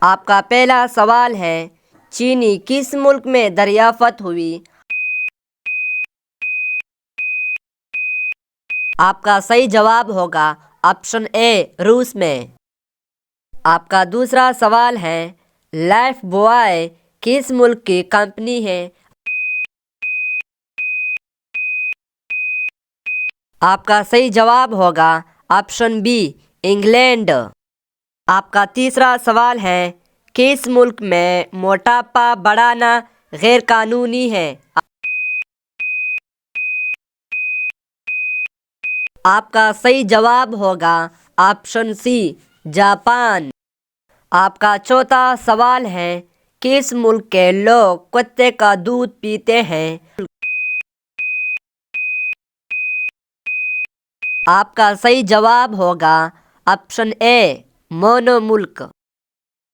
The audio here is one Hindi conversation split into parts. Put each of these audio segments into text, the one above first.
आपका पहला सवाल है, चीनी किस मुल्क में दरियाफ्त हुई? आपका सही जवाब होगा ऑप्शन ए, रूस में। आपका दूसरा सवाल है, लाइफ बॉय किस मुल्क की कंपनी है? आपका सही जवाब होगा ऑप्शन बी, इंग्लैंड। आपका तीसरा सवाल है, किस मुल्क में मोटापा बढ़ाना गैर कानूनी है? आपका सही जवाब होगा ऑप्शन सी, जापान। आपका चौथा सवाल है, किस मुल्क के लोग कुत्ते का दूध पीते हैं? आपका सही जवाब होगा ऑप्शन ए, मोनो मुल्क।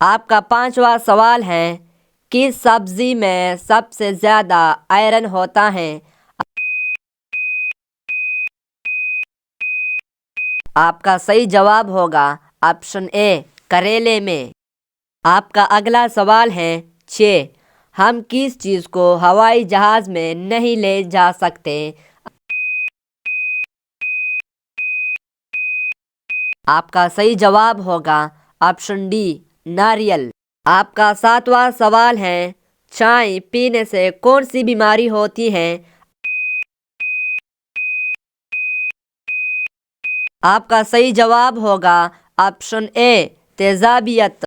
आपका पांचवा सवाल है, किस सब्जी में सबसे ज़्यादा आयरन होता है? आपका सही जवाब होगा ऑप्शन ए, करेले में। आपका अगला सवाल है 6, हम किस चीज़ को हवाई जहाज़ में नहीं ले जा सकते? आपका सही जवाब होगा ऑप्शन डी, नारियल। आपका सातवां सवाल है, चाय पीने से कौन सी बीमारी होती है? आपका सही जवाब होगा ऑप्शन ए, तेजाबियत।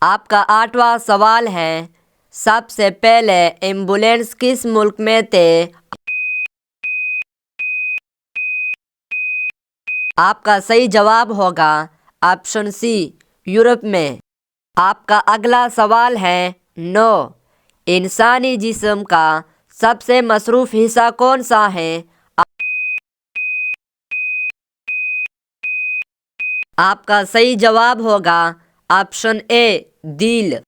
आपका आठवां सवाल है, सबसे पहले एम्बुलेंस किस मुल्क में थे? आपका सही जवाब होगा ऑप्शन सी, यूरोप में। आपका अगला सवाल है 9, इंसानी जिस्म का सबसे मसरूफ हिस्सा कौन सा है? आपका सही जवाब होगा ऑप्शन ए, दिल।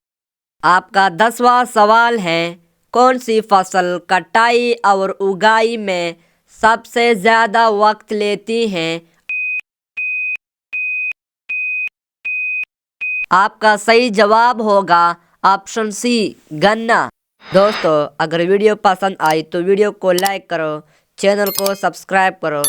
आपका 10वां सवाल है, कौन सी फसल कटाई और उगाई में सबसे ज़्यादा वक्त लेती है? आपका सही जवाब होगा ऑप्शन सी, गन्ना। दोस्तों, अगर वीडियो पसंद आई तो वीडियो को लाइक करो, चैनल को सब्सक्राइब करो।